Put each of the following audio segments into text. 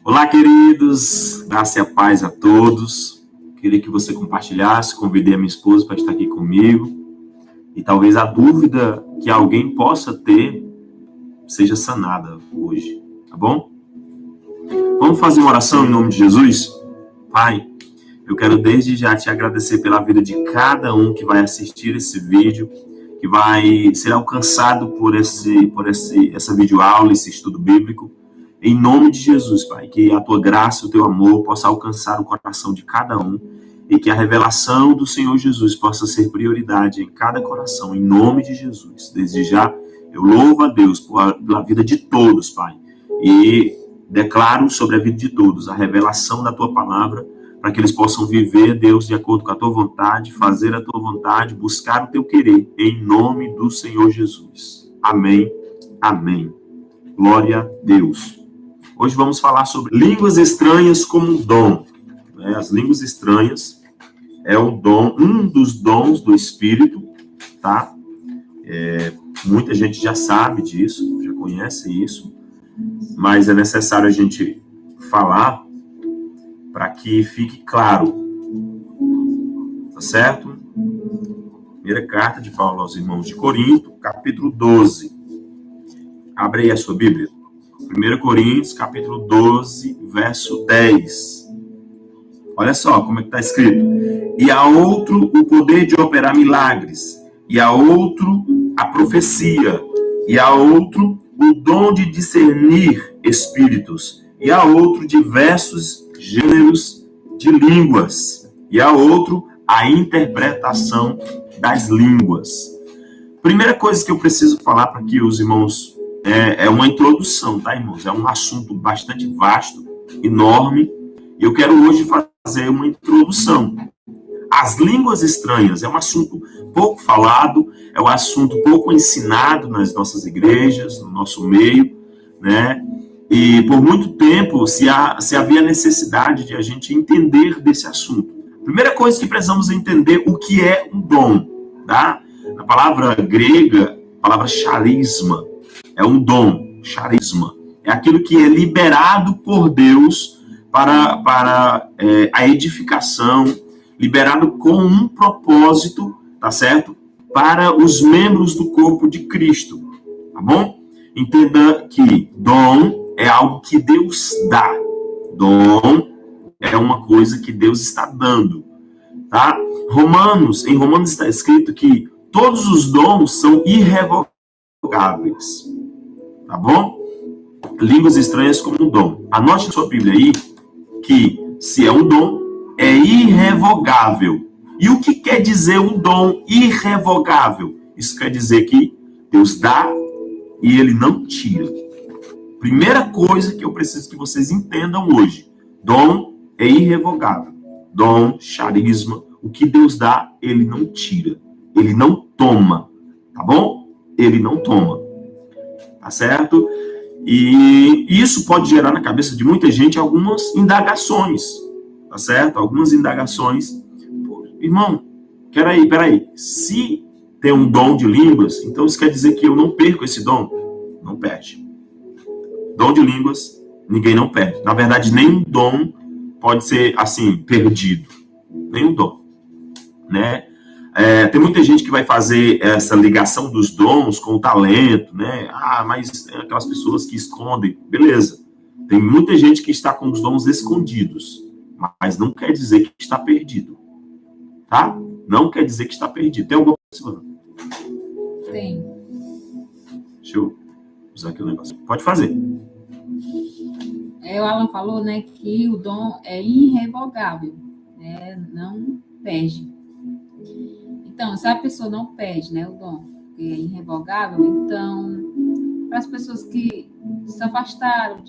Olá, queridos, graça e a paz a todos. Queria que você compartilhasse, convidei a minha esposa para estar aqui comigo. E talvez a dúvida que alguém possa ter seja sanada hoje, tá bom? Vamos fazer uma oração em nome de Jesus? Pai, eu quero desde já te agradecer pela vida de cada um que vai assistir esse vídeo, que vai ser alcançado por essa videoaula, esse estudo bíblico. Em nome de Jesus, Pai, que a tua graça, o teu amor possa alcançar o coração de cada um e que a revelação do Senhor Jesus possa ser prioridade em cada coração, em nome de Jesus. Desde já, eu louvo a Deus pela vida de todos, Pai, e declaro sobre a vida de todos a revelação da tua palavra, para que eles possam viver, Deus, de acordo com a tua vontade, fazer a tua vontade, buscar o teu querer, em nome do Senhor Jesus. Amém, amém. Glória a Deus. Hoje vamos falar sobre línguas estranhas como um dom. As línguas estranhas é um dom, um dos dons do Espírito, tá? Muita gente já sabe disso, já conhece isso, mas é necessário a gente falar para que fique claro, tá certo? Primeira carta de Paulo aos irmãos de Corinto, capítulo 12. Abre aí a sua Bíblia. 1 Coríntios, capítulo 12, verso 10. Olha só como é que está escrito. E a outro o poder de operar milagres, e a outro a profecia, e a outro o dom de discernir espíritos, e a outro diversos gêneros de línguas, e a outro a interpretação das línguas. Primeira coisa que eu preciso falar para que os irmãos... É uma introdução, tá, irmãos? É um assunto bastante vasto, enorme, e eu quero hoje fazer uma introdução. As línguas estranhas é um assunto pouco falado, é um assunto pouco ensinado nas nossas igrejas, no nosso meio, né? E por muito tempo se havia necessidade de a gente entender desse assunto. Primeira coisa que precisamos entender o que é um dom, tá? Na palavra grega, a palavra charisma, é um dom, charisma. É aquilo que é liberado por Deus para a edificação, liberado com um propósito, tá certo? Para os membros do corpo de Cristo, tá bom? Entenda que dom é algo que Deus dá. Dom é uma coisa que Deus está dando, tá? Em Romanos está escrito que todos os dons são irrevogáveis. Tá bom? Línguas estranhas como um dom. Anote na sua Bíblia aí que se é um dom, é irrevogável. E o que quer dizer um dom irrevogável? Isso quer dizer que Deus dá e Ele não tira. Primeira coisa que eu preciso que vocês entendam hoje. Dom é irrevogável. Dom, charisma, o que Deus dá, Ele não tira. Ele não toma. Tá bom? Ele não toma. Tá certo? E isso pode gerar na cabeça de muita gente algumas indagações, tá certo? Algumas indagações. Pô, irmão, peraí. Se tem um dom de línguas, então isso quer dizer que eu não perco esse dom? Não perde. Dom de línguas, ninguém não perde. Na verdade, nenhum dom pode ser, assim, perdido. Nenhum dom, né? Tem muita gente que vai fazer essa ligação dos dons com o talento, né? Mas é aquelas pessoas que escondem. Beleza. Tem muita gente que está com os dons escondidos, mas não quer dizer que está perdido. Tá? Não quer dizer que está perdido. Tem alguma coisa? Tem. Deixa eu usar aqui o negócio. Pode fazer. O Alan falou, né, que o dom é irrevogável, né? Não perde. Então, se a pessoa não perde, né, o dom, que é irrevogável, então, para as pessoas que se afastaram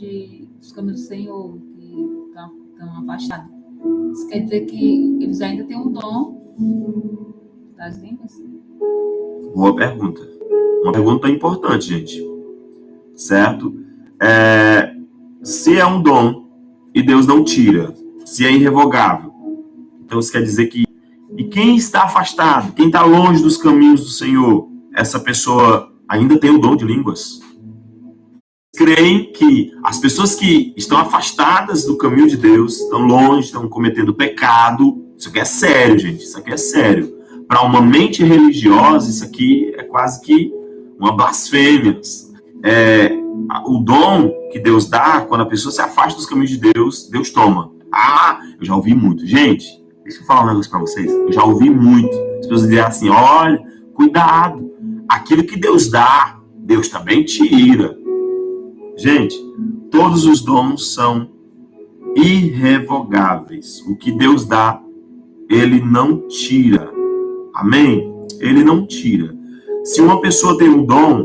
dos caminhos do Senhor, que estão afastados, isso quer dizer que eles ainda têm um dom das línguas? Boa pergunta. Uma pergunta importante, gente. Certo? Se é um dom e Deus não tira, se é irrevogável, então isso quer dizer que e quem está afastado, quem está longe dos caminhos do Senhor, essa pessoa ainda tem o dom de línguas? creem que as pessoas que estão afastadas do caminho de Deus, estão longe, estão cometendo pecado. Isso aqui é sério, gente. Isso aqui é sério. Para uma mente religiosa, isso aqui é quase que uma blasfêmia. O dom que Deus dá, quando a pessoa se afasta dos caminhos de Deus, Deus toma. Eu já ouvi muito. Gente, deixa eu falar um negócio para vocês. Eu já ouvi muito. As pessoas dizem assim, olha, cuidado. Aquilo que Deus dá, Deus também tira. Gente, todos os dons são irrevogáveis. O que Deus dá, Ele não tira. Amém? Ele não tira. Se uma pessoa tem um dom,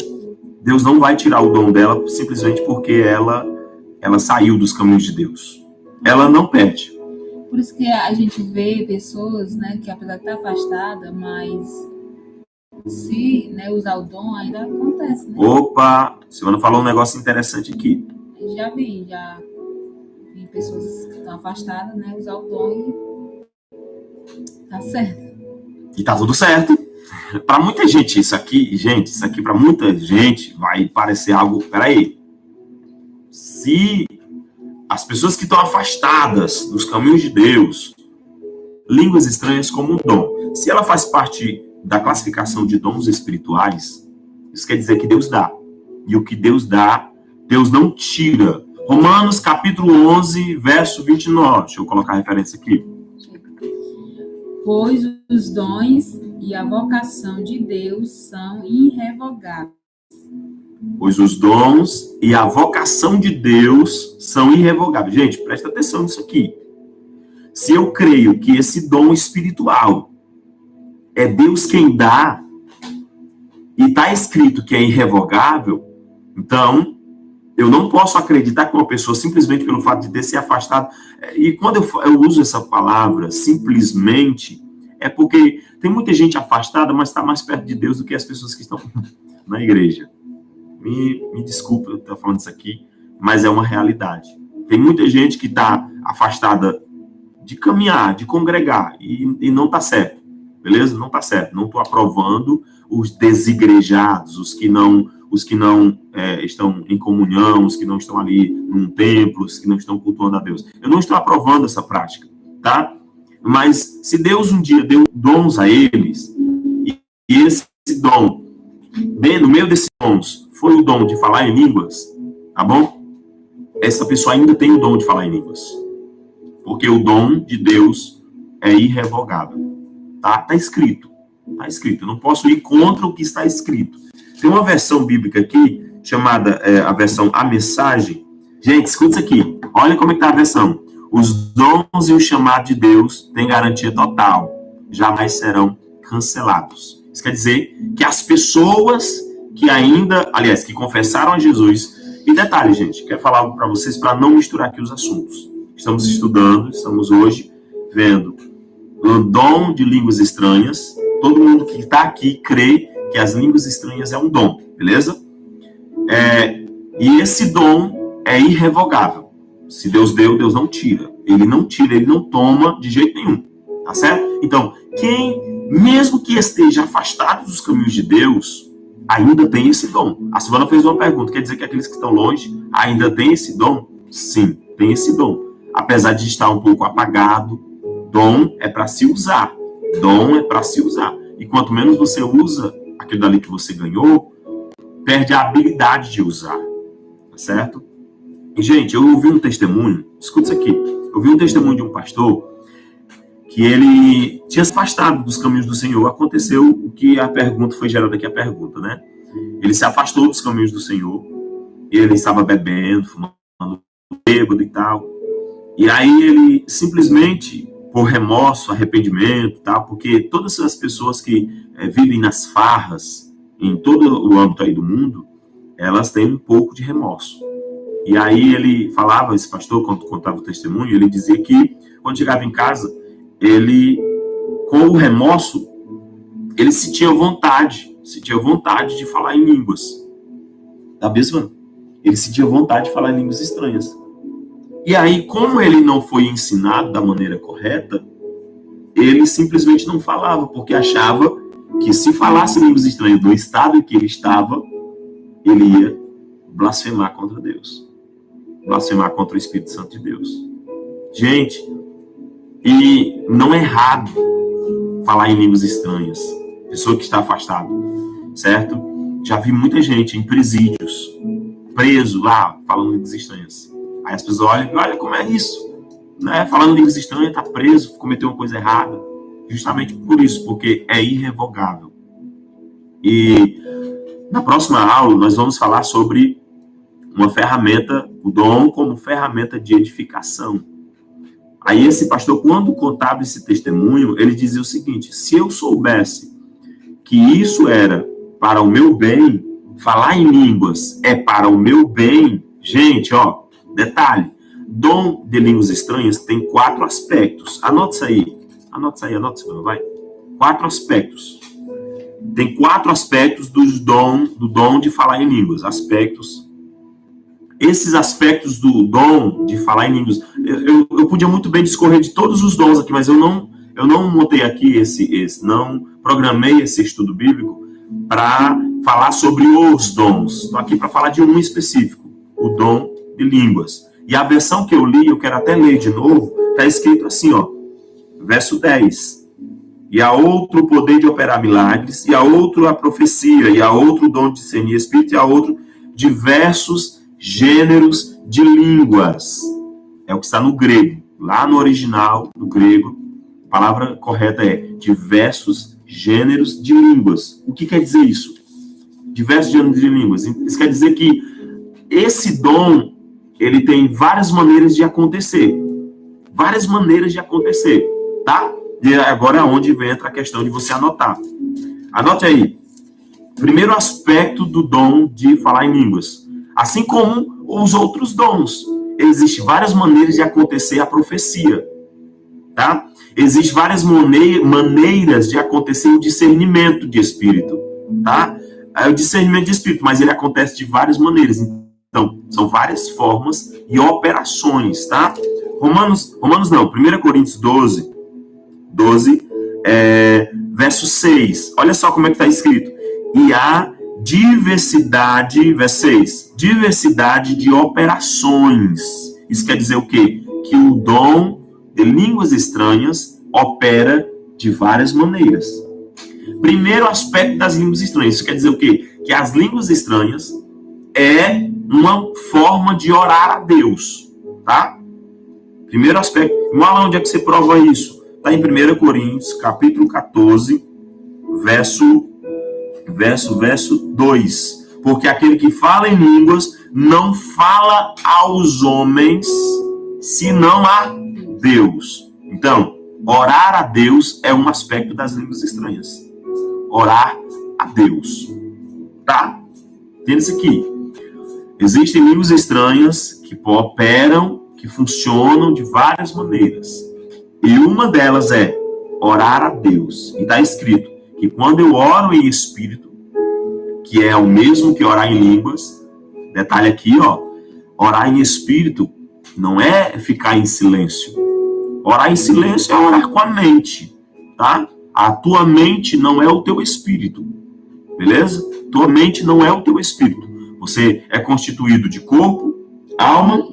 Deus não vai tirar o dom dela simplesmente porque ela saiu dos caminhos de Deus. Ela não perde. Por isso que a gente vê pessoas, né, que apesar de estar afastada, mas se, né, usar o dom, ainda acontece, né? Opa! A Silvana falou um negócio interessante aqui. Já vi pessoas que estão afastadas, né, usar o dom e tá certo. E tá tudo certo. Para muita gente, isso aqui para muita gente vai parecer algo. Peraí. Se as pessoas que estão afastadas dos caminhos de Deus, línguas estranhas como um dom, se ela faz parte da classificação de dons espirituais, isso quer dizer que Deus dá. E o que Deus dá, Deus não tira. Romanos capítulo 11, verso 29. Deixa eu colocar a referência aqui. Pois os dons e a vocação de Deus são irrevogáveis. Pois os dons e a vocação de Deus são irrevogáveis. Gente, presta atenção nisso aqui. Se eu creio que esse dom espiritual é Deus quem dá, e está escrito que é irrevogável, então eu não posso acreditar que uma pessoa, simplesmente pelo fato de ter se afastado, e quando eu uso essa palavra, simplesmente, é porque tem muita gente afastada, mas está mais perto de Deus do que as pessoas que estão na igreja. Me desculpa eu estar falando isso aqui, mas é uma realidade. Tem muita gente que está afastada de caminhar, de congregar, e não está certo, beleza? Não está certo. Não estou aprovando os desigrejados, os que não estão em comunhão, os que não estão ali num templo, os que não estão cultuando a Deus. Eu não estou aprovando essa prática, tá? Mas se Deus um dia deu dons a eles, e esse dom, no meio desses dons, foi o dom de falar em línguas, tá bom? Essa pessoa ainda tem o dom de falar em línguas. Porque o dom de Deus é irrevogável. Tá escrito. Tá escrito. Eu não posso ir contra o que está escrito. Tem uma versão bíblica aqui, chamada a versão A Mensagem. Gente, escuta isso aqui. Olha como é que tá a versão. Os dons e o chamado de Deus têm garantia total. Jamais serão cancelados. Isso quer dizer que as pessoas que ainda, aliás, que confessaram a Jesus. E detalhe, gente, quero falar algo para vocês para não misturar aqui os assuntos. Estamos estudando, estamos hoje vendo o dom de línguas estranhas. Todo mundo que está aqui crê que as línguas estranhas é um dom, beleza? E esse dom é irrevogável. Se Deus deu, Deus não tira. Ele não tira, ele não toma de jeito nenhum. Tá certo? Então, quem, mesmo que esteja afastado dos caminhos de Deus, ainda tem esse dom. A Silvana fez uma pergunta, quer dizer que aqueles que estão longe ainda têm esse dom? Sim, tem esse dom. Apesar de estar um pouco apagado, dom é para se usar. Dom é para se usar. E quanto menos você usa aquilo dali que você ganhou, perde a habilidade de usar. Tá certo? E, gente, eu ouvi um testemunho, escuta isso aqui. Eu ouvi um testemunho de um pastor que ele tinha se afastado dos caminhos do Senhor. Aconteceu o que a pergunta foi gerada aqui, a pergunta, né? Ele se afastou dos caminhos do Senhor. Ele estava bebendo, fumando, bêbado e tal. E aí ele simplesmente, por remorso, arrependimento, tá? Porque todas as pessoas que vivem nas farras, em todo o âmbito aí do mundo, elas têm um pouco de remorso. E aí ele falava, esse pastor, quando contava o testemunho, ele dizia que quando chegava em casa, ele, com o remorso, ele sentia vontade de falar em línguas. Tá mesmo? Ele sentia vontade de falar em línguas estranhas. E aí, como ele não foi ensinado da maneira correta, ele simplesmente não falava, porque achava que se falasse línguas estranhas no estado em que ele estava, ele ia blasfemar contra Deus. Blasfemar contra o Espírito Santo de Deus. Gente, e não é errado falar em línguas estranhas. Pessoa que está afastada, certo? Já vi muita gente em presídios, preso lá, falando línguas estranhas. Aí as pessoas olham e olha como é isso. Né? Falando línguas estranhas, está preso, cometeu uma coisa errada. Justamente por isso, porque é irrevogável. E na próxima aula nós vamos falar sobre uma ferramenta, o dom como ferramenta de edificação. Aí esse pastor, quando contava esse testemunho, ele dizia o seguinte: se eu soubesse que isso era para o meu bem, falar em línguas é para o meu bem, gente, ó, detalhe, dom de línguas estranhas tem 4 aspectos. Anota isso aí, vai. 4 aspectos. Tem 4 aspectos do dom de falar em línguas. Aspectos. Esses aspectos do dom de falar em línguas, eu podia muito bem discorrer de todos os dons aqui, mas eu não montei aqui não programei esse estudo bíblico para falar sobre os dons. Estou aqui para falar de um específico, o dom de línguas. E a versão que eu li, eu quero até ler de novo, está escrito assim, ó, verso 10. E a outro o poder de operar milagres, e a outro a profecia, e a outro o dom de discernir espírito, e a outro diversos gêneros de línguas. É o que está no grego. Lá no original, no grego, a palavra correta é diversos gêneros de línguas. O que quer dizer isso? Diversos gêneros de línguas. Isso quer dizer que esse dom, ele tem várias maneiras de acontecer. Várias maneiras de acontecer, tá? E agora é onde entra a questão de você anotar. Anote aí. Primeiro aspecto do dom de falar em línguas. Assim como os outros dons. Existem várias maneiras de acontecer a profecia. Tá? Existem várias maneiras de acontecer o discernimento de espírito. Tá? É o discernimento de espírito, mas ele acontece de várias maneiras. Então, são várias formas e operações. Tá? 1 Coríntios 12, verso 6. Olha só como é que está escrito. E há diversidade, verso 6, diversidade de operações. Isso quer dizer o quê? Que o dom de línguas estranhas opera de várias maneiras. Primeiro aspecto das línguas estranhas. Isso quer dizer o quê? Que as línguas estranhas é uma forma de orar a Deus. Tá? Primeiro aspecto. Mal, onde é que você prova isso? Está em 1 Coríntios, capítulo 14, verso 2. Porque aquele que fala em línguas não fala aos homens, senão a Deus. Então, orar a Deus é um aspecto das línguas estranhas. Orar a Deus. Tá? Entenda isso aqui. Existem línguas estranhas que operam, que funcionam de várias maneiras. E uma delas é orar a Deus. E está escrito que quando eu oro em espírito, que é o mesmo que orar em línguas, detalhe aqui, ó, orar em espírito não é ficar em silêncio. Orar em silêncio é orar com a mente, tá? A tua mente não é o teu espírito, beleza? Tua mente não é o teu espírito. Você é constituído de corpo, alma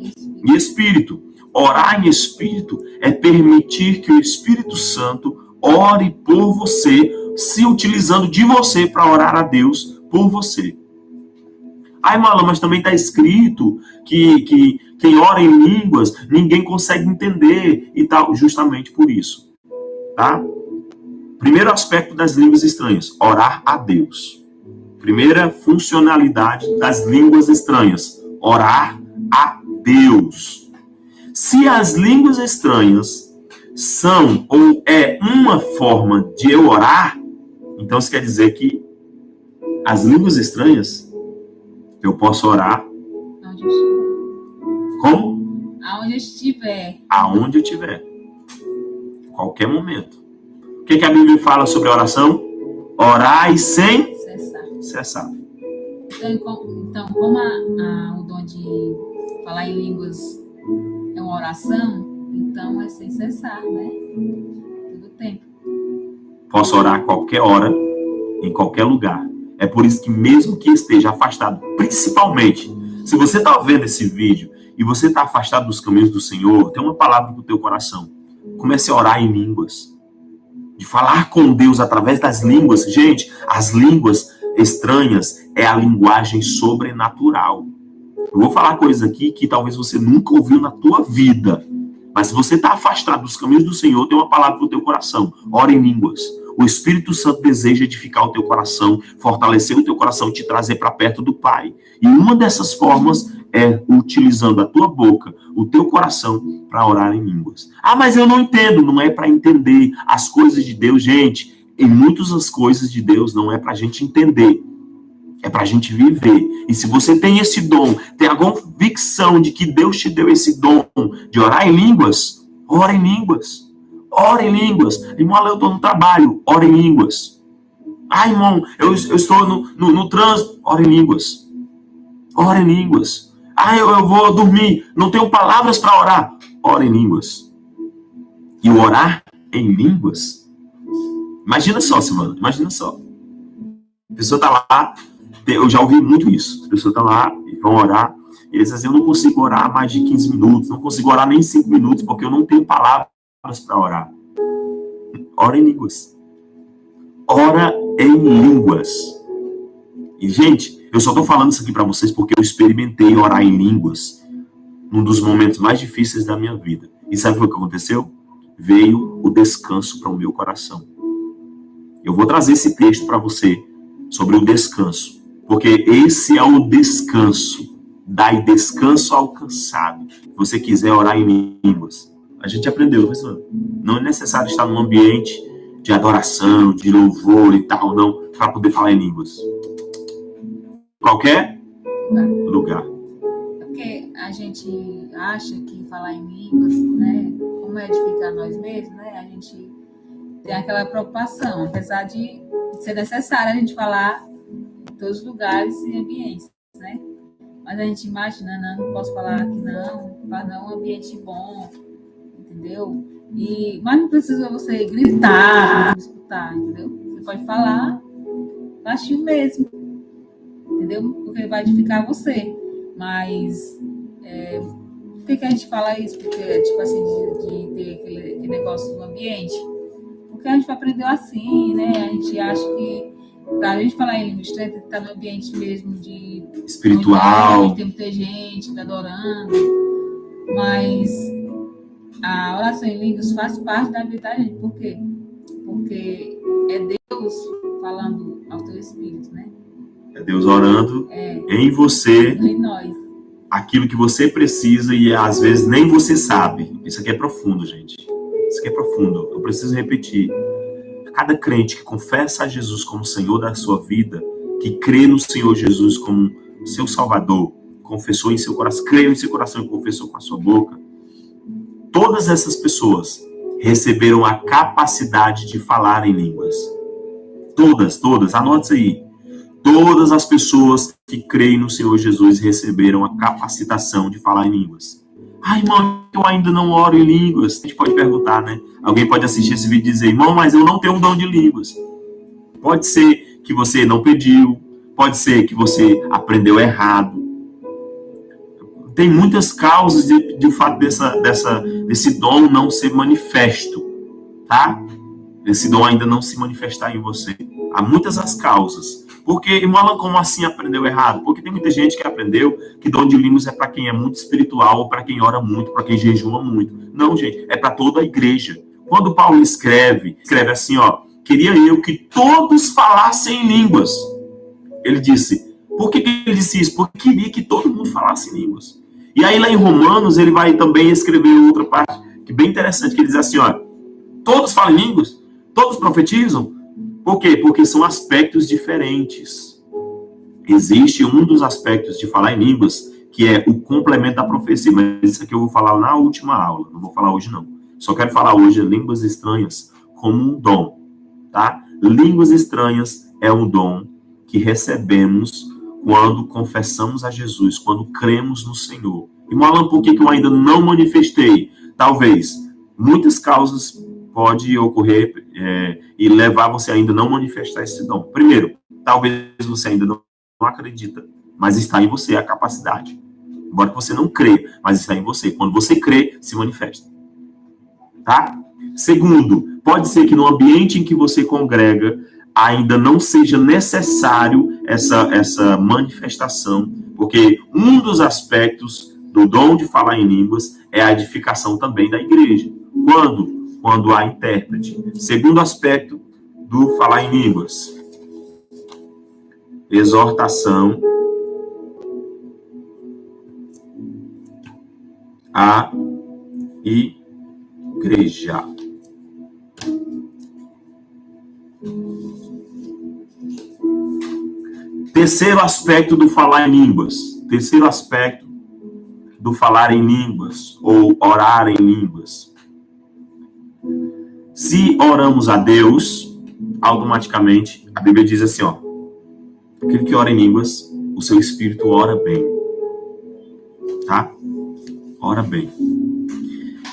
e espírito. Orar em espírito é permitir que o Espírito Santo ore por você, se utilizando de você para orar a Deus por você. Ai, Marlon, mas também está escrito que quem ora em línguas, ninguém consegue entender e tal. Justamente por isso. Tá? Primeiro aspecto das línguas estranhas, orar a Deus. Primeira funcionalidade das línguas estranhas, orar a Deus. Se as línguas estranhas são ou é uma forma de eu orar, então isso quer dizer que as línguas estranhas eu posso orar onde eu estiver. Como? Aonde eu estiver. Aonde eu estiver. Qualquer momento. O que a Bíblia fala sobre a oração? Orai sem cessar. Então como o dom de falar em línguas é uma oração, então é sem cessar, né? Todo tempo. Posso orar a qualquer hora, em qualquer lugar. É por isso que mesmo que esteja afastado, principalmente Se você está vendo esse vídeo e você está afastado dos caminhos do Senhor, tem uma palavra para o teu coração. Comece a orar em línguas. De falar com Deus através das línguas. Gente, as línguas estranhas é a linguagem sobrenatural. Eu vou falar coisas aqui que talvez você nunca ouviu na tua vida. Mas se você está afastado dos caminhos do Senhor, tem uma palavra para o teu coração. Ora em línguas. O Espírito Santo deseja edificar o teu coração, fortalecer o teu coração e te trazer para perto do Pai. E uma dessas formas é utilizando a tua boca, o teu coração, para orar em línguas. Ah, mas eu não entendo. Não é para entender as coisas de Deus, gente. Em muitas das coisas de Deus não é para a gente entender. É para a gente viver. E se você tem esse dom, tem a convicção de que Deus te deu esse dom de orar em línguas, ora em línguas. Ora em línguas. Irmão, eu estou no trabalho, ora em línguas. Ah, irmão, eu estou no trânsito, ora em línguas. Ora em línguas. Ah, eu vou dormir, não tenho palavras para orar. Ora em línguas. E o orar em línguas? Imagina só, Silvana, imagina só. A pessoa está lá, eu já ouvi muito isso. As pessoas estão lá e vão orar. E eles dizem, eu não consigo orar mais de 15 minutos, não consigo orar nem 5 minutos, porque eu não tenho palavras para orar. Ora em línguas. Ora em línguas. E, gente, eu só estou falando isso aqui para vocês porque eu experimentei orar em línguas num dos momentos mais difíceis da minha vida. E sabe o que aconteceu? Veio o descanso para o meu coração. Eu vou trazer esse texto para você sobre o descanso. Porque esse é o descanso. Dai descanso ao cansado. Se você quiser orar em línguas. A gente aprendeu, não é necessário estar num ambiente de adoração, de louvor e tal, não, para poder falar em línguas. Qualquer lugar. Porque a gente acha que falar em línguas, né, como é edificar nós mesmos, né, a gente tem aquela preocupação, apesar de ser necessário a gente falar em todos os lugares e ambientes, né, mas a gente imagina, não posso falar aqui não, para não um ambiente bom, entendeu? Mas não precisa você gritar, escutar, entendeu? Você pode falar baixinho mesmo, entendeu? Porque vai edificar você. Mas por que a gente fala isso? Porque, tipo assim, de ter aquele negócio do ambiente. Porque a gente aprendeu assim, né? A gente acha que pra gente falar em língua estranha, tem que estar no ambiente mesmo de espiritual. Tem muita gente adorando. Mas a oração em línguas faz parte da vida da gente. Por quê? Porque é Deus falando ao teu espírito, né? É Deus orando em você, em nós. Aquilo que você precisa e às vezes nem você sabe. Isso aqui é profundo, gente. Isso aqui é profundo. Eu preciso repetir. Cada crente que confessa a Jesus como Senhor da sua vida, que crê no Senhor Jesus como seu Salvador, confessou em seu coração, creu em seu coração e confessou com a sua boca, todas essas pessoas receberam a capacidade de falar em línguas. Todas, anote isso aí. Todas as pessoas que creem no Senhor Jesus receberam a capacitação de falar em línguas. Ah, irmão, eu ainda não oro em línguas. A gente pode perguntar, né? Alguém pode assistir esse vídeo e dizer, irmão, mas eu não tenho um dom de línguas. Pode ser que você não pediu, pode ser que você aprendeu errado. Tem muitas causas de fato desse dom não ser manifesto, tá? Esse dom ainda não se manifestar em você. Há muitas as causas. Porque, irmão, como assim aprendeu errado? Porque tem muita gente que aprendeu que dom de línguas é para quem é muito espiritual, ou para quem ora muito, para quem jejua muito. Não, gente, é para toda a igreja. Quando Paulo escreve assim, ó, queria eu que todos falassem em línguas. Ele disse, por que ele disse isso? Porque queria que todo mundo falasse em línguas. E aí lá em Romanos, ele vai também escrever outra parte, que é bem interessante, que ele diz assim, ó, todos falam em línguas? Todos profetizam? Por quê? Porque são aspectos diferentes. Existe um dos aspectos de falar em línguas, que é o complemento da profecia, mas isso aqui eu vou falar na última aula, não vou falar hoje não. Só quero falar hoje línguas estranhas como um dom, tá? Línguas estranhas é um dom que recebemos quando confessamos a Jesus, quando cremos no Senhor. E Alan, por que eu ainda não manifestei? Talvez muitas causas pode ocorrer e levar você a ainda não manifestar esse dom. Primeiro, talvez você ainda não acredita mas está em você a capacidade. Embora que você não crê, mas está em você. Quando você crê, se manifesta. Tá? Segundo, pode ser que no ambiente em que você congrega ainda não seja necessário essa manifestação, porque um dos aspectos do dom de falar em línguas é a edificação também da igreja. Quando há intérprete. Segundo aspecto do falar em línguas, exortação à igreja. Terceiro aspecto do falar em línguas. Terceiro aspecto do falar em línguas ou orar em línguas. Se oramos a Deus, automaticamente, a Bíblia diz assim, ó, aquele que ora em línguas, o seu espírito ora bem. Tá? Ora bem.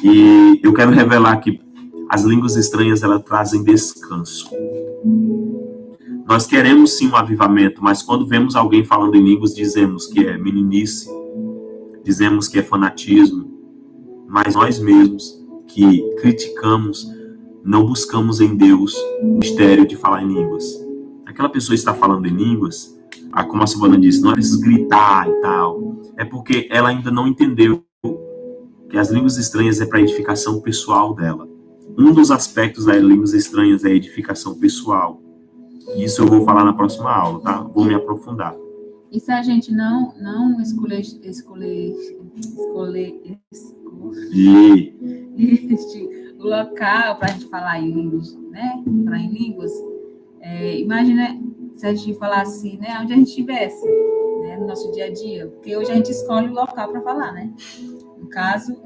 E eu quero revelar que as línguas estranhas, elas trazem descanso. Nós queremos sim um avivamento, mas quando vemos alguém falando em línguas, dizemos que é meninice, dizemos que é fanatismo, mas nós mesmos que criticamos, não buscamos em Deus o mistério de falar em línguas. Aquela pessoa está falando em línguas, como a Silvana disse, não é preciso gritar e tal, é porque ela ainda não entendeu que as línguas estranhas é para a edificação pessoal dela. Um dos aspectos das línguas estranhas é a edificação pessoal. Isso eu vou falar na próxima aula, tá? Vou me aprofundar. E se a gente não escolher o local para a gente falar em línguas, né? Falar em línguas, imagina se a gente falasse, né? Onde a gente estivesse, né? No nosso dia a dia. Porque hoje a gente escolhe o local para falar, né? No caso,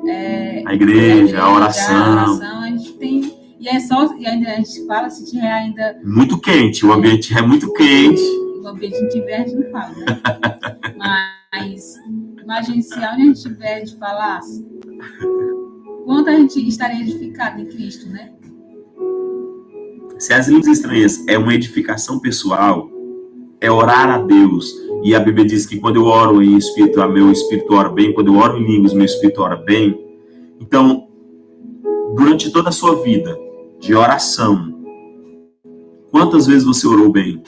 a igreja, a oração. A gente tem... E ainda a gente fala, se tiver ainda... Muito quente, o ambiente é muito quente. O ambiente que tiver, a gente não fala, né? Mas, imagine se onde a gente tiver, a gente falasse, quanto a gente estaria edificado em Cristo, né? Se as línguas estranhas é uma edificação pessoal, é orar a Deus. E a Bíblia diz que quando eu oro em espírito, meu espírito ora bem. Quando eu oro em línguas, meu espírito ora bem. Então, durante toda a sua vida de oração, quantas vezes você orou bem?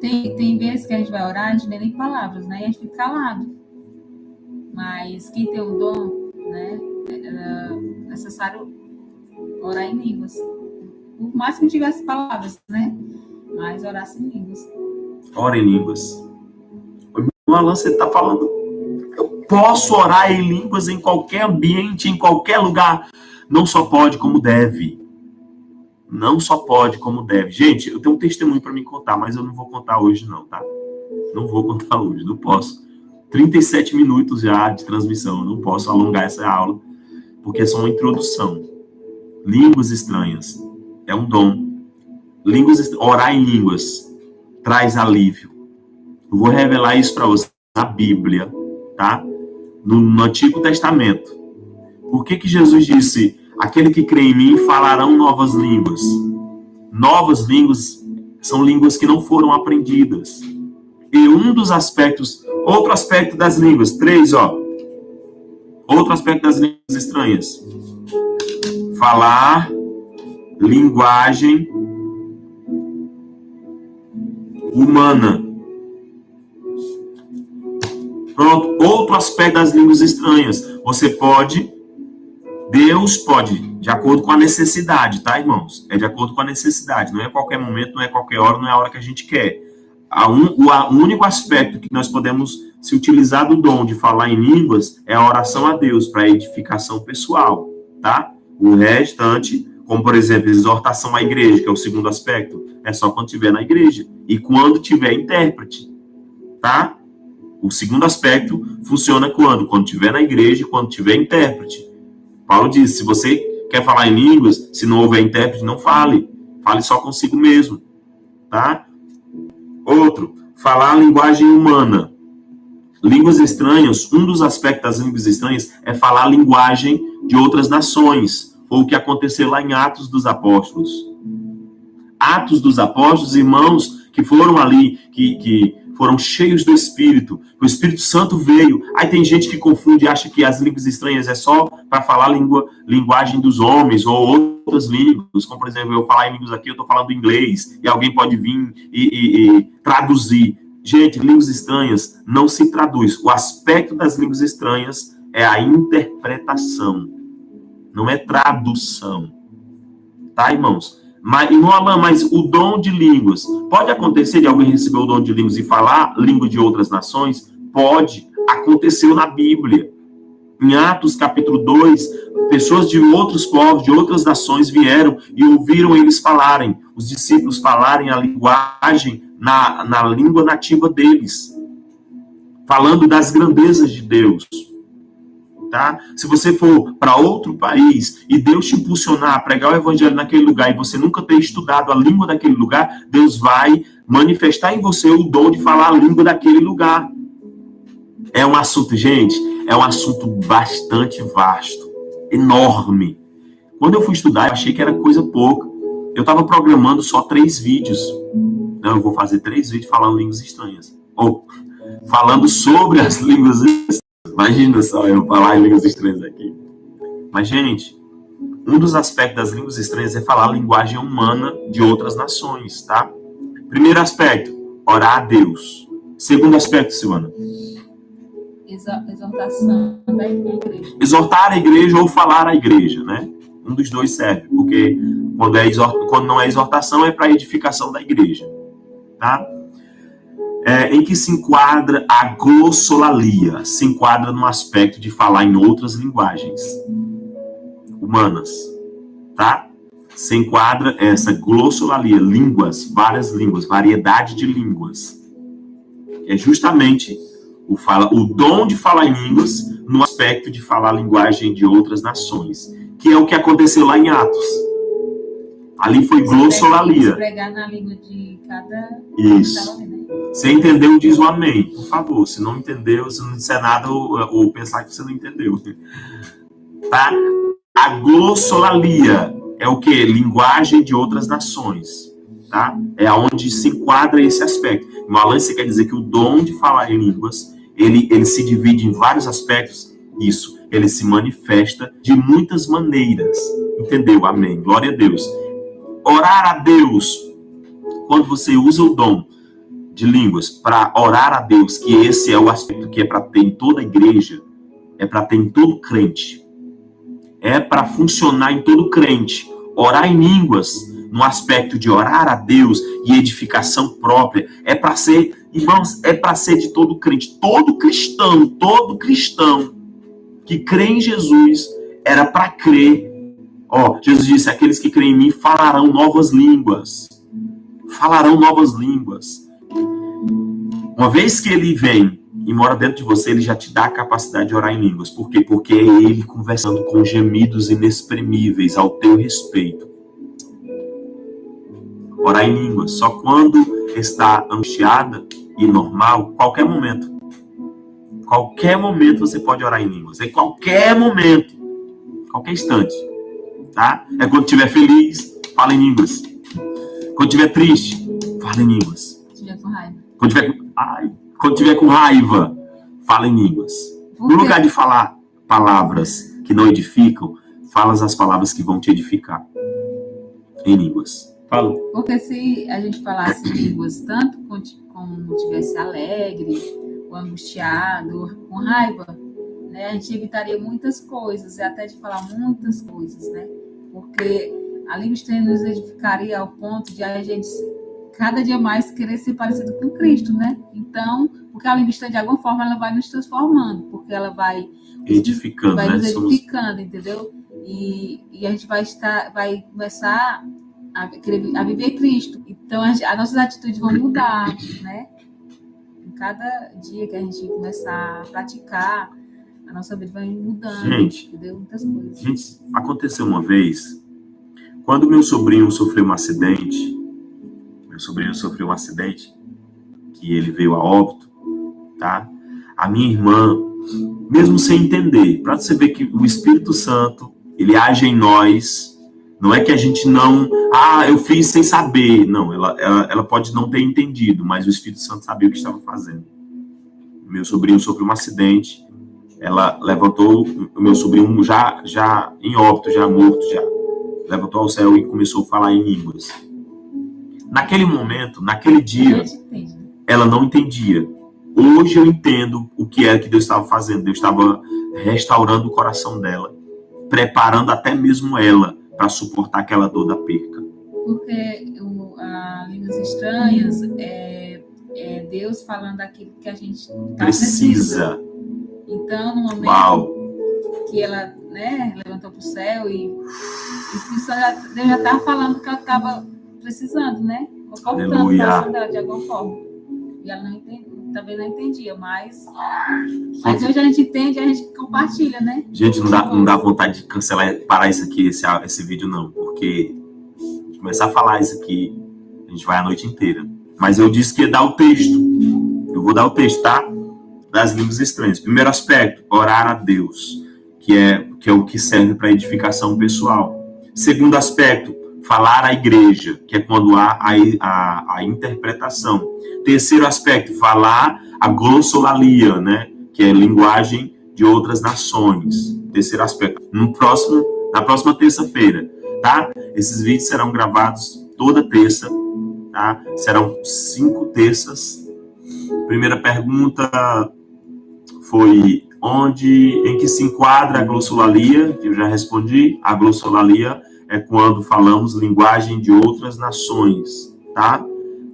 Tem vezes que a gente vai orar, a gente não tem nem palavras, né? E a gente fica calado. Mas quem tem o dom, né? É necessário orar em línguas. Por mais que não tivesse palavras, né? Mas orar em línguas. Ora em línguas. O irmão Alan, você está falando... Posso orar em línguas em qualquer ambiente, em qualquer lugar. Não só pode, como deve. Não só pode, como deve. Gente, eu tenho um testemunho para me contar, mas eu não vou contar hoje não, tá? Não vou contar hoje, não posso. 37 minutos já de transmissão, eu não posso alongar essa aula, porque é só uma introdução. Línguas estranhas é um dom. Orar em línguas traz alívio. Eu vou revelar isso para você na Bíblia, tá? No Antigo Testamento. Por que Jesus disse, aquele que crê em mim falarão novas línguas? Novas línguas são línguas que não foram aprendidas. E um dos aspectos, outro aspecto das línguas, 3, ó. Outro aspecto das línguas estranhas. Falar linguagem humana. Pronto, outro aspecto das línguas estranhas. Você pode, Deus pode, de acordo com a necessidade, tá, irmãos? É de acordo com a necessidade, não é a qualquer momento, não é a qualquer hora, não é a hora que a gente quer. O único aspecto que nós podemos se utilizar do dom de falar em línguas é a oração a Deus, para edificação pessoal, tá? O restante, como por exemplo, exortação à igreja, que é o segundo aspecto, é só quando estiver na igreja e quando tiver intérprete, tá? O segundo aspecto funciona quando? Quando estiver na igreja e quando tiver intérprete. Paulo diz, se você quer falar em línguas, se não houver intérprete, não fale. Fale só consigo mesmo, tá? Outro, falar a linguagem humana. Línguas estranhas, um dos aspectos das línguas estranhas é falar a linguagem de outras nações. Foi o que aconteceu lá em Atos dos Apóstolos. Atos dos Apóstolos, irmãos, que foram ali, que foram cheios do Espírito. O Espírito Santo veio. Aí tem gente que confunde e acha que as línguas estranhas é só para falar linguagem dos homens ou outras línguas. Como, por exemplo, eu falar em línguas aqui, eu estou falando inglês, e alguém pode vir e traduzir. Gente, línguas estranhas não se traduz. O aspecto das línguas estranhas é a interpretação, não é tradução. Tá, irmãos? Mas, irmão Alain, mas o dom de línguas, pode acontecer de alguém receber o dom de línguas e falar língua de outras nações? Pode. Aconteceu na Bíblia. Em Atos, capítulo 2, pessoas de outros povos, de outras nações vieram e ouviram eles falarem, os discípulos falarem a linguagem na língua nativa deles, falando das grandezas de Deus. Tá? Se você for para outro país e Deus te impulsionar a pregar o evangelho naquele lugar e você nunca ter estudado a língua daquele lugar, Deus vai manifestar em você o dom de falar a língua daquele lugar. É um assunto, gente, é um assunto bastante vasto, enorme. Quando eu fui estudar, eu achei que era coisa pouca. Eu estava programando só 3 vídeos. Não, eu vou fazer 3 vídeos falando línguas estranhas. Ou falando sobre as línguas estranhas. Imagina só eu falar em línguas estranhas aqui. Mas, gente, um dos aspectos das línguas estranhas é falar a linguagem humana de outras nações, tá? Primeiro aspecto, orar a Deus. Segundo aspecto, Silvana. Exortação da igreja. Exortar a igreja ou falar à igreja, né? Um dos dois serve, porque quando não é exortação, é para edificação da igreja, tá? Em que se enquadra a glossolalia, se enquadra no aspecto de falar em outras linguagens humanas, tá? Se enquadra essa glossolalia, línguas, várias línguas, variedade de línguas. É justamente o dom de falar em línguas no aspecto de falar a linguagem de outras nações, que é o que aconteceu lá em Atos. Ali foi glossolalia. Pregar na língua de cada... Isso. Você entendeu, diz o amém, por favor. Se não entendeu, se não disser nada, ou pensar que você não entendeu. Tá? A glossolalia é o quê? Linguagem de outras nações. Tá? É onde se enquadra esse aspecto. No Alan, você quer dizer que o dom de falar em línguas, ele se divide em vários aspectos? Isso. Ele se manifesta de muitas maneiras. Entendeu? Amém. Glória a Deus. Orar a Deus, quando você usa o dom de línguas para orar a Deus, que esse é o aspecto que é para ter em toda a igreja, é para ter em todo crente, é para funcionar em todo crente. Orar em línguas, no aspecto de orar a Deus e edificação própria, é para ser, irmãos, é para ser de todo crente. Todo cristão que crê em Jesus era para crer. Jesus disse, aqueles que creem em mim falarão novas línguas. Falarão novas línguas. Uma vez que ele vem e mora dentro de você, ele já te dá a capacidade de orar em línguas. Por quê? Porque é ele conversando com gemidos inexprimíveis ao teu respeito. Orar em línguas só quando está angustiada e normal, qualquer momento. Qualquer momento você pode orar em línguas. Em qualquer momento. Qualquer instante. Tá? É quando estiver feliz, fala em línguas. Quando estiver triste, fala em línguas. Quando tiver com raiva, fala em línguas. No lugar de falar palavras que não edificam, fala as palavras que vão te edificar. Em línguas. Fala. Porque se a gente falasse línguas tanto como estivesse alegre, ou angustiado, com raiva, né, a gente evitaria muitas coisas, e até de falar muitas coisas, né? Porque a língua estranha nos edificaria ao ponto de a gente cada dia mais querer ser parecido com Cristo, né? Então, porque a língua estranha, de alguma forma, ela vai nos transformando, porque ela vai edificando, vai né? nos edificando, entendeu? E a gente vai começar a viver Cristo. Então, as nossas atitudes vão mudar, né? Em cada dia que a gente começar a praticar, a nossa vida vai mudando, entendeu? Muitas coisas. Gente, aconteceu uma vez, quando meu sobrinho sofreu um acidente, que ele veio a óbito, tá? A minha irmã, mesmo sem entender, para você ver que o Espírito Santo, ele age em nós, Não é que a gente não... eu fiz sem saber. Não, ela pode não ter entendido, mas o Espírito Santo sabia o que estava fazendo. Meu sobrinho sofreu um acidente, ela levantou, o meu sobrinho já em óbito, já morto, já levantou ao céu e começou a falar em línguas. Naquele momento, naquele dia, ela não entendia. Hoje eu entendo o que era que Deus estava fazendo. Deus estava restaurando o coração dela, preparando até mesmo ela para suportar aquela dor da perca. Porque a Línguas Estranhas é Deus falando aquilo que a gente precisa. Então, no momento que ela levantou para o céu e Deus já estava falando que ela estava precisando, né? Cortando a de alguma forma. E ela também não entendia, mas hoje a gente entende, a gente compartilha, né? Gente, não dá vontade de cancelar, parar isso aqui, esse vídeo não, porque começar a falar isso aqui, a gente vai a noite inteira. Mas eu disse que ia dar o texto. Eu vou dar o texto, tá? Das línguas estranhas. Primeiro aspecto, orar a Deus, que é o que serve para edificação pessoal. Segundo aspecto, falar à igreja, que é quando há a interpretação. Terceiro aspecto, falar a glossolalia, né? Que é linguagem de outras nações. Terceiro aspecto. Na próxima terça-feira, tá? Esses vídeos serão gravados toda terça, tá? Serão 5 terças. Primeira pergunta foi em que se enquadra a glossolalia? Eu já respondi. A glossolalia é quando falamos linguagem de outras nações, tá?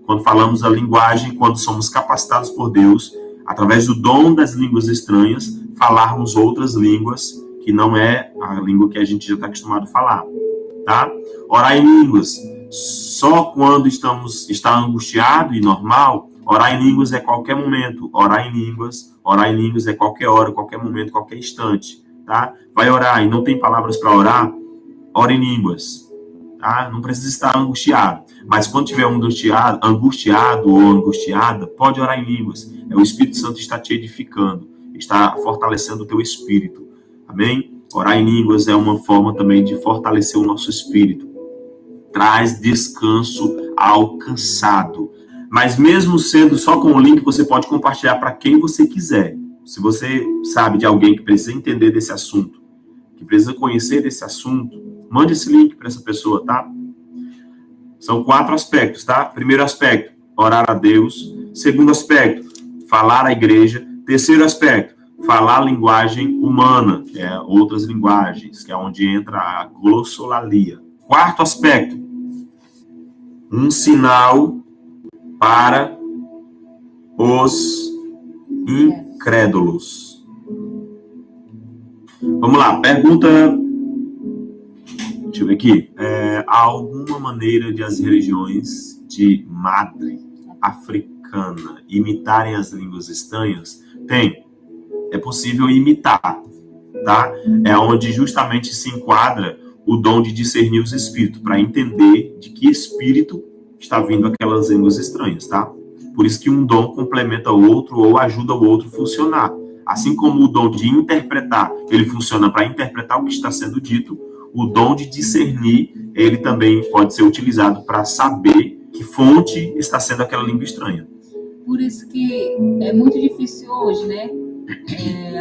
Quando falamos a linguagem, quando somos capacitados por Deus, através do dom das línguas estranhas, falarmos outras línguas, que não é a língua que a gente já está acostumado a falar, tá? Orar em línguas, só quando está angustiado e normal. Orar em línguas é qualquer momento. Orar em línguas é qualquer hora, qualquer momento, qualquer instante, tá? Vai orar e não tem palavras para orar, ora em línguas, tá? Não precisa estar angustiado. Mas quando estiver angustiado ou angustiada, pode orar em línguas. O Espírito Santo está te edificando, está fortalecendo o teu espírito. Amém? Orar em línguas é uma forma também de fortalecer o nosso espírito. Traz descanso ao cansado. Mas mesmo sendo só com o link, você pode compartilhar para quem você quiser. Se você sabe de alguém que precisa entender desse assunto, que precisa conhecer desse assunto, mande esse link para essa pessoa, tá? São 4 aspectos, tá? Primeiro aspecto, orar a Deus. Segundo aspecto, falar à igreja. Terceiro aspecto, falar a linguagem humana, que é outras linguagens, que é onde entra a glossolalia. Quarto aspecto, um sinal para os incrédulos. Vamos lá, pergunta... Deixa eu ver aqui. Há alguma maneira de as religiões de madre africana imitarem as línguas estranhas? Tem. É possível imitar, tá? É onde justamente se enquadra o dom de discernir os espíritos, para entender de que espírito está vindo aquelas línguas estranhas, tá? Por isso que um dom complementa o outro ou ajuda o outro a funcionar. Assim como o dom de interpretar, ele funciona para interpretar o que está sendo dito, o dom de discernir, ele também pode ser utilizado para saber que fonte está sendo aquela língua estranha. Por isso que é muito difícil hoje, né?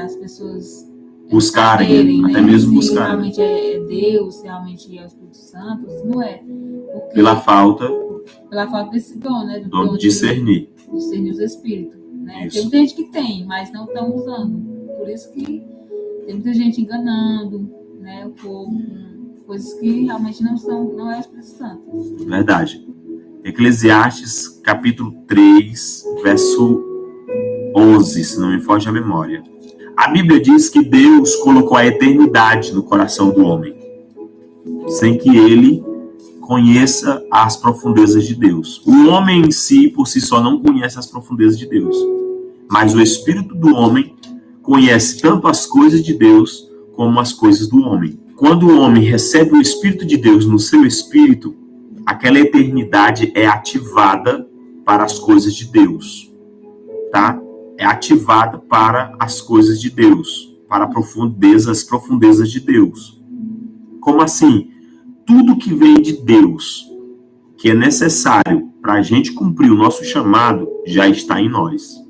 As pessoas buscarem, saberem, até né? mesmo Se buscarem. realmente é Deus, se realmente é o Espírito Santo, não é. Porque Pela falta desse dom, né? Do dom de discernir. Discernir os espíritos, né? Isso. Tem muita gente que tem, mas não estão usando. Por isso que tem muita gente enganando, né? O povo com coisas que realmente não é o Espírito Santo. Verdade. Eclesiastes, capítulo 3, verso 11, se não me foge a memória. A Bíblia diz que Deus colocou a eternidade no coração do homem, sem que ele conheça as profundezas de Deus. O homem em si, por si só, não conhece as profundezas de Deus. Mas o espírito do homem conhece tanto as coisas de Deus como as coisas do homem. Quando o homem recebe o Espírito de Deus no seu espírito, aquela eternidade é ativada para as coisas de Deus, tá? É ativada para as coisas de Deus, para as profundezas de Deus. Como assim? tudo que vem de Deus, que é necessário para a gente cumprir o nosso chamado, já está em nós.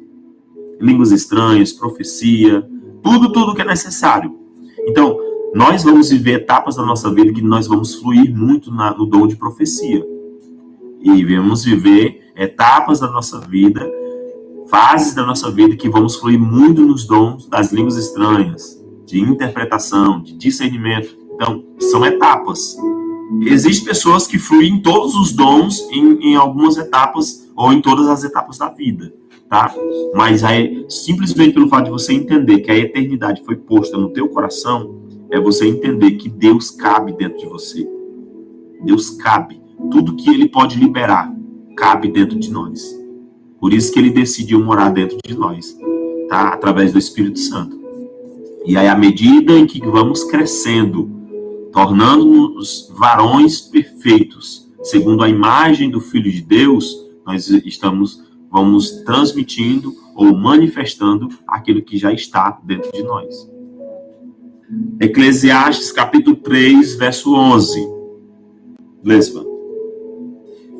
Línguas estranhas, profecia, tudo que é necessário. Então, nós vamos viver etapas da nossa vida que nós vamos fluir muito no dom de profecia. E vamos viver etapas da nossa vida, fases da nossa vida que vamos fluir muito nos dons das línguas estranhas, de interpretação, de discernimento. Então, são etapas. Existem pessoas que fluem em todos os dons em algumas etapas ou em todas as etapas da vida, tá? Mas aí, simplesmente pelo fato de você entender que a eternidade foi posta no teu coração, é você entender que Deus cabe dentro de você. Deus cabe. Tudo que Ele pode liberar cabe dentro de nós. Por isso que Ele decidiu morar dentro de nós, tá? Através do Espírito Santo. E aí, à medida em que vamos crescendo, tornando-nos varões perfeitos, segundo a imagem do Filho de Deus, nós vamos transmitindo ou manifestando aquilo que já está dentro de nós. Eclesiastes capítulo 3, verso 11. Lesva.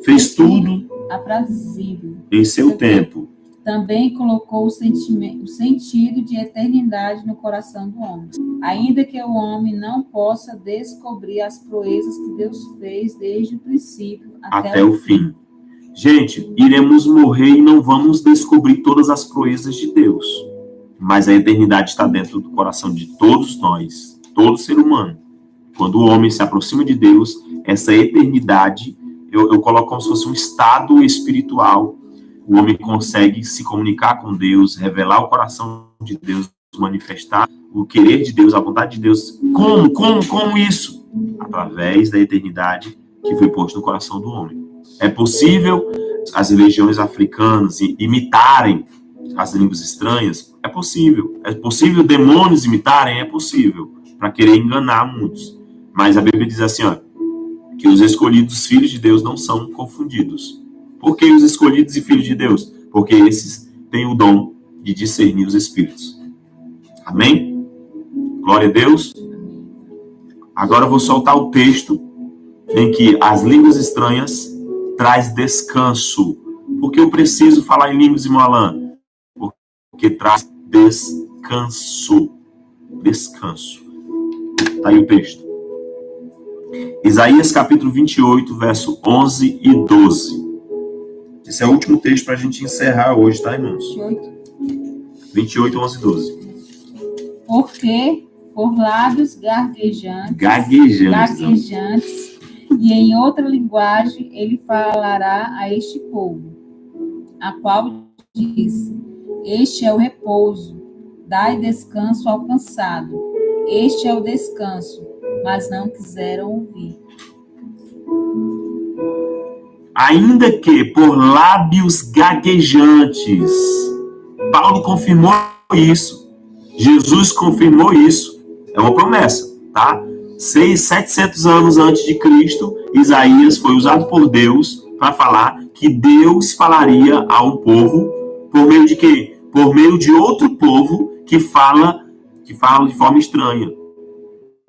Fez tudo aprazível em seu tempo. Também colocou o sentido de eternidade no coração do homem. Ainda que o homem não possa descobrir as proezas que Deus fez desde o princípio até o fim. Gente, iremos morrer e não vamos descobrir todas as proezas de Deus. Mas a eternidade está dentro do coração de todos nós, todo ser humano. Quando o homem se aproxima de Deus, essa eternidade, eu coloco como se fosse um estado espiritual. O homem consegue se comunicar com Deus, revelar o coração de Deus, manifestar o querer de Deus, a vontade de Deus. Como isso? Através da eternidade que foi posta no coração do homem. É possível as religiões africanas imitarem as línguas estranhas? É possível. É possível demônios imitarem? É possível. Para querer enganar muitos. Mas a Bíblia diz assim, ó, que os escolhidos filhos de Deus não são confundidos. Por que os escolhidos e filhos de Deus? Porque esses têm o dom de discernir os espíritos. Amém? Glória a Deus. Agora eu vou soltar o texto em que as línguas estranhas traz descanso. Por que eu preciso falar em línguas, irmão Alan? Porque traz descanso. Descanso. Está aí o texto. Isaías capítulo 28, verso 11 e 12. Esse é o último texto para a gente encerrar hoje, tá, irmãos? 28, 11 e 12. Porque por lábios gaguejantes e em outra linguagem ele falará a este povo, a qual diz: este é o repouso, dai descanso ao cansado. Este é o descanso, mas não quiseram ouvir. Ainda que por lábios gaguejantes. Paulo confirmou isso. Jesus confirmou isso. É uma promessa, tá? 700 anos antes de Cristo, Isaías foi usado por Deus para falar que Deus falaria a um povo por meio de quê? Por meio de outro povo que fala de forma estranha,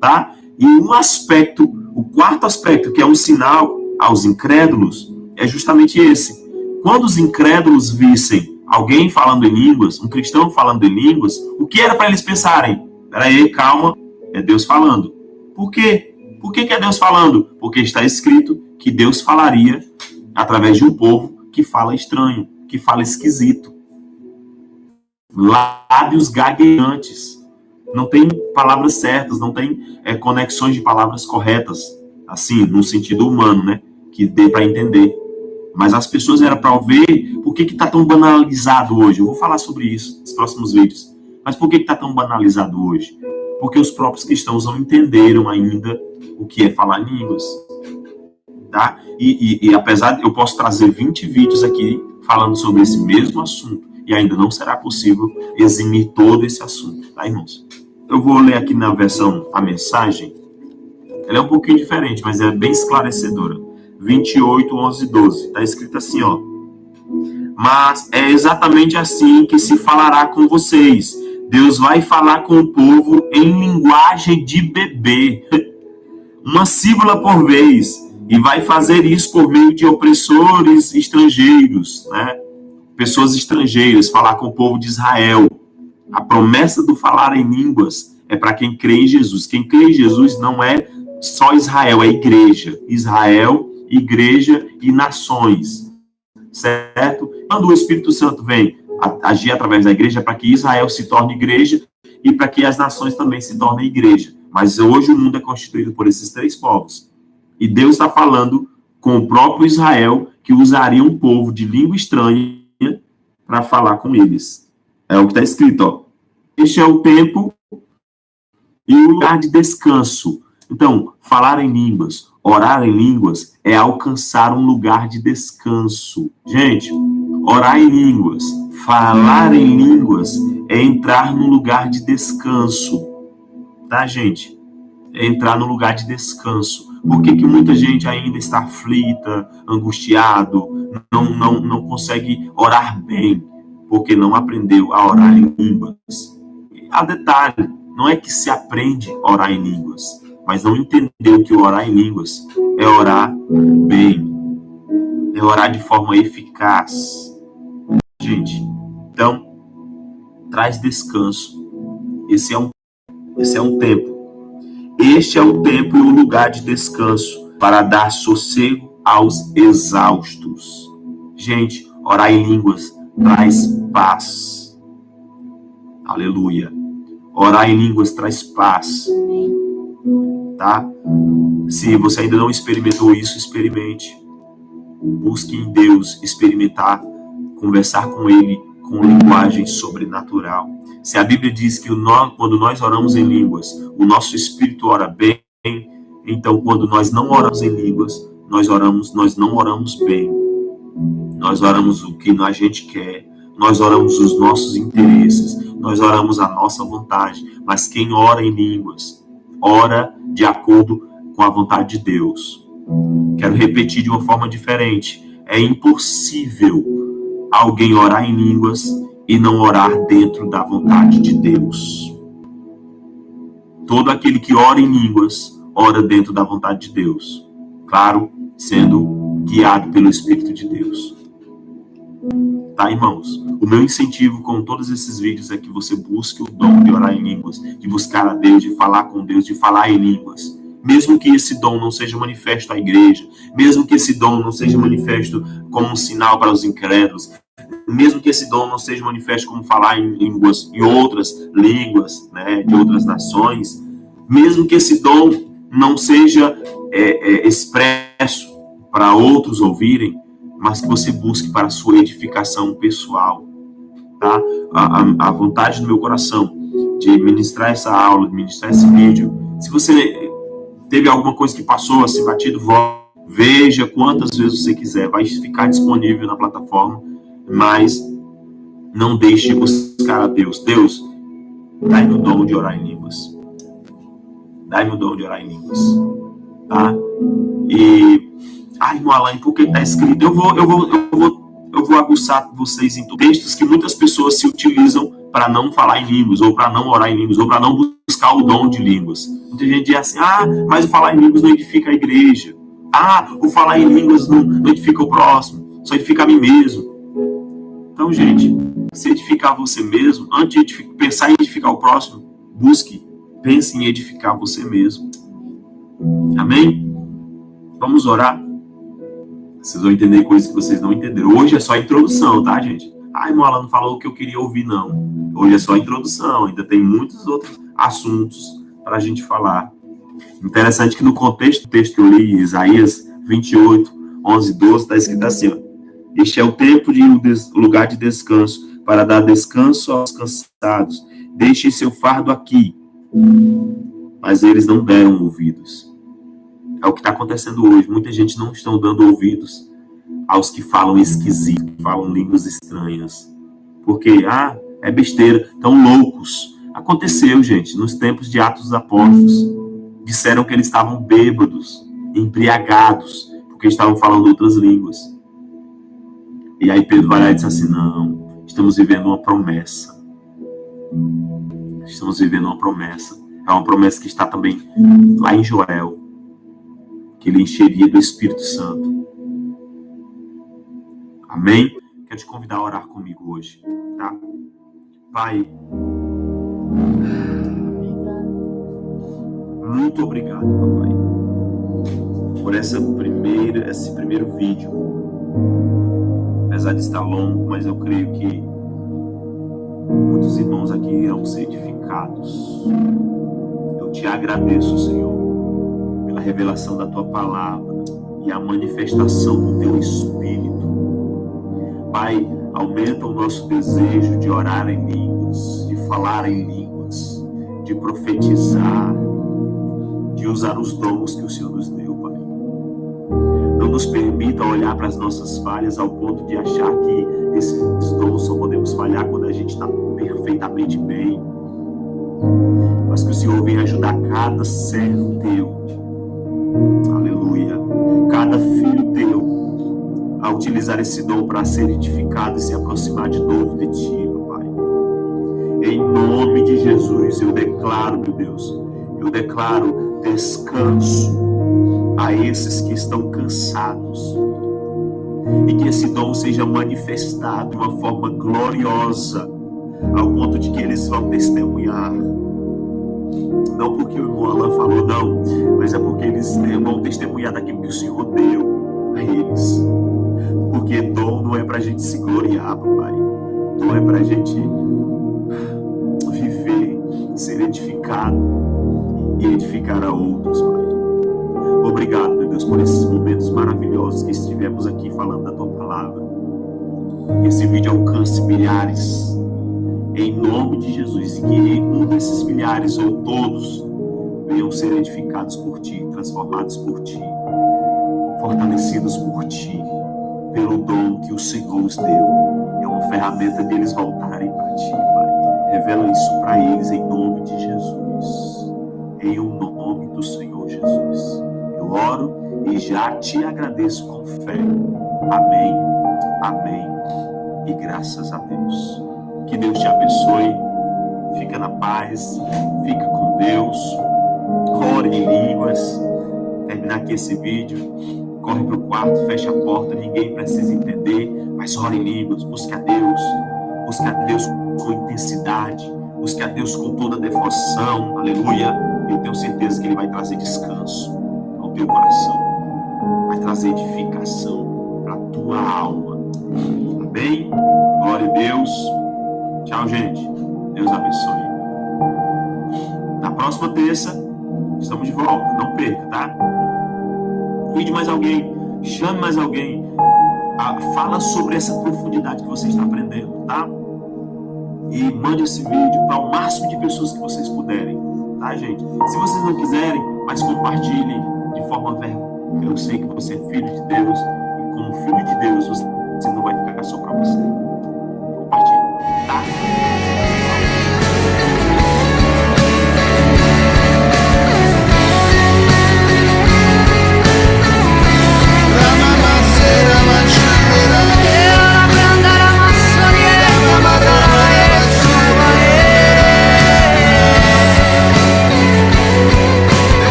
tá? E um aspecto, o quarto aspecto, que é um sinal aos incrédulos, é justamente esse. Quando os incrédulos vissem alguém falando em línguas, um cristão falando em línguas, o que era para eles pensarem? Peraí, calma, é Deus falando. Por quê? Por que é Deus falando? Porque está escrito que Deus falaria através de um povo que fala estranho, que fala esquisito. Lábios gaguejantes. Não tem palavras certas, não tem conexões de palavras corretas, assim, no sentido humano, né? Que dê para entender. Mas as pessoas eram para ver por que está tão banalizado hoje. Eu vou falar sobre isso nos próximos vídeos. Mas por que está tão banalizado hoje? Porque os próprios cristãos não entenderam ainda o que é falar línguas. Tá? E apesar de eu posso trazer 20 vídeos aqui falando sobre esse mesmo assunto, e ainda não será possível eximir todo esse assunto, tá, irmãos? Eu vou ler aqui na versão a mensagem. Ela é um pouquinho diferente, mas é bem esclarecedora. 28, 11 e 12. Está escrito assim, ó. Mas é exatamente assim que se falará com vocês. Deus vai falar com o povo em linguagem de bebê. uma sílaba por vez, e vai fazer isso por meio de opressores estrangeiros, né? Pessoas estrangeiras, falar com o povo de Israel. A promessa do falar em línguas é para quem crê em Jesus. Quem crê em Jesus não é só Israel, é igreja. Israel, igreja e nações, certo? Quando o Espírito Santo vem agir através da igreja, é para que Israel se torne igreja e para que as nações também se tornem igreja. Mas hoje o mundo é constituído por esses três povos. E Deus está falando com o próprio Israel, que usaria um povo de língua estranha para falar com eles. É o que está escrito, ó. Este é o tempo e o lugar de descanso. Então, falar em línguas, orar em línguas, é alcançar um lugar de descanso. Gente, orar em línguas, falar em línguas, é entrar num lugar de descanso. Tá, gente? É entrar num lugar de descanso. Por que muita gente ainda está aflita, angustiado, não consegue orar bem? Porque não aprendeu a orar em línguas. A detalhe, não é que se aprende a orar em línguas, mas não entendeu que orar em línguas é orar bem, é orar de forma eficaz. Gente, então, traz descanso. Esse é um tempo. Este é o tempo e o lugar de descanso para dar sossego aos exaustos. Gente, orar em línguas traz paz. Aleluia. Orar em línguas traz paz. Tá? Se você ainda não experimentou isso, experimente. Busque em Deus experimentar, conversar com Ele com linguagem sobrenatural. Se a Bíblia diz que quando nós oramos em línguas, o nosso espírito ora bem, então quando nós não oramos em línguas, nós não oramos bem. Nós oramos o que a gente quer, nós oramos os nossos interesses, nós oramos a nossa vontade. Mas quem ora em línguas, ora de acordo com a vontade de Deus. Quero repetir de uma forma diferente. É impossível alguém orar em línguas e não orar dentro da vontade de Deus. Todo aquele que ora em línguas, ora dentro da vontade de Deus. Claro, sendo guiado pelo Espírito de Deus. Tá, irmãos? O meu incentivo com todos esses vídeos é que você busque o dom de orar em línguas, de buscar a Deus, de falar com Deus, de falar em línguas. Mesmo que esse dom não seja manifesto à igreja, mesmo que esse dom não seja manifesto como um sinal para os incrédulos, mesmo que esse dom não seja manifesto como falar em línguas, em outras línguas, né, de outras nações, mesmo que esse dom não seja expresso para outros ouvirem, mas que você busque para a sua edificação pessoal, tá? A vontade do meu coração de ministrar essa aula, de ministrar esse vídeo, se você teve alguma coisa que passou assim batido, veja quantas vezes você quiser, vai ficar disponível na plataforma, mas não deixe de buscar a Deus. Deus, dai-me o dom de orar em línguas. Dai-me o dom de orar em línguas. Tá? E, irmão Alain, por que está escrito? Eu vou aguçar vocês em textos que muitas pessoas se utilizam para não falar em línguas, ou para não orar em línguas, ou para não buscar o dom de línguas. Muita gente diz assim, mas o falar em línguas não edifica a igreja. O falar em línguas não edifica o próximo, só edifica a mim mesmo. Então, gente, se edificar você mesmo, antes de pensar em edificar o próximo, pense em edificar você mesmo. Amém? Vamos orar? Vocês vão entender coisas que vocês não entenderam. Hoje é só a introdução, tá, gente? Irmão, ela não falou o que eu queria ouvir, não. Hoje é só a introdução, ainda tem muitos outros assuntos para a gente falar. Interessante que no contexto do texto que eu li, Isaías 28, 11, 12, está escrito assim, ó. Este é o tempo de lugar de descanso, para dar descanso aos cansados. Deixem seu fardo aqui. Mas eles não deram ouvidos. É o que está acontecendo hoje. Muita gente não está dando ouvidos aos que falam esquisito, que falam línguas estranhas. Porque, é besteira, tão loucos. Aconteceu, gente, nos tempos de Atos dos Apóstolos. Disseram que eles estavam bêbados, embriagados, porque estavam falando outras línguas. E aí Pedro vai lá e diz assim, não, estamos vivendo uma promessa. Estamos vivendo uma promessa. É uma promessa que está também lá em Joel. que ele encheria do Espírito Santo. Amém? Quero te convidar a orar comigo hoje, tá? Pai, muito obrigado, papai, por esse primeiro vídeo. Apesar de estar longo, mas eu creio que muitos irmãos aqui irão ser edificados. Eu te agradeço, Senhor, pela revelação da tua palavra e a manifestação do teu Espírito. Pai, aumenta o nosso desejo de orar em línguas, de falar em línguas, de profetizar, de usar os dons que o Senhor nos deu, Pai. Não nos permita olhar para as nossas falhas ao ponto de achar que esses dons só podemos falhar quando a gente está perfeitamente bem. Mas que o Senhor venha ajudar cada servo teu, aleluia, cada filho teu, a utilizar esse dom para ser edificado e se aproximar de novo de ti, Pai. Em nome de Jesus, eu declaro, meu Deus, eu declaro descanso a esses que estão cansados, e que esse dom seja manifestado de uma forma gloriosa, ao ponto de que eles vão testemunhar. Não porque o irmão Alan falou, não, mas é porque eles vão testemunhar daquilo que o Senhor deu a eles. Porque dom não é pra gente se gloriar, papai. Dom é pra gente viver, ser edificado e edificar a outros, Pai. Obrigado, meu Deus, por esses momentos maravilhosos que estivemos aqui falando da tua palavra. Que esse vídeo alcance milhares, em nome de Jesus, e que um desses milhares ou todos venham ser edificados por ti, transformados por ti, fortalecidos por ti, pelo dom que o Senhor os deu. É uma ferramenta de eles voltarem para ti, Pai. Revela isso para eles em nome de Jesus. Em o nome do Senhor Jesus. Eu oro e já te agradeço com fé. Amém, amém e graças a Deus. Que Deus te abençoe. Fica na paz, fica com Deus. Ore em línguas. Terminar aqui esse vídeo. Corre para o quarto, fecha a porta, ninguém precisa entender, mas ore em línguas, busque a Deus com intensidade, busque a Deus com toda a devoção, aleluia. Eu tenho certeza que Ele vai trazer descanso ao teu coração, vai trazer edificação para a tua alma, amém? Glória a Deus, tchau, gente, Deus abençoe. Na próxima terça, estamos de volta, não perca, tá? Convide mais alguém, chame mais alguém, fala sobre essa profundidade que você está aprendendo, tá? E mande esse vídeo para o máximo de pessoas que vocês puderem, tá, gente? Se vocês não quiserem, mas compartilhem de forma verbal. Eu sei que você é filho de Deus, e como filho de Deus, você não vai ficar só para você. Compartilhe, tá?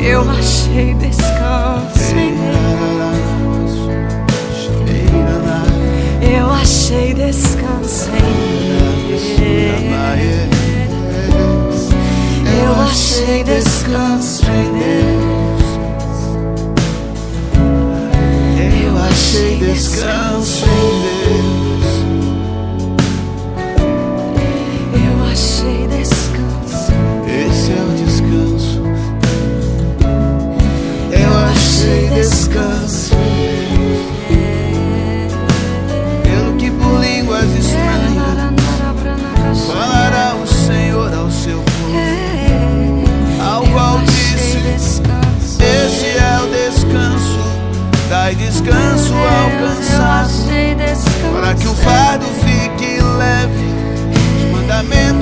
Eu achei descanso em Deus. Eu achei descanso em Deus. Eu achei descanso em Deus. Eu achei descanso em Deus. Eu achei descanso. Esse é o descanso. Eu achei descanso em Deus. Pelo que por línguas estranhas falará o Senhor ao seu povo, ao qual disse: esse é o descanso. Dai descanso ao cansado, para que o fardo fique leve. Os mandamentos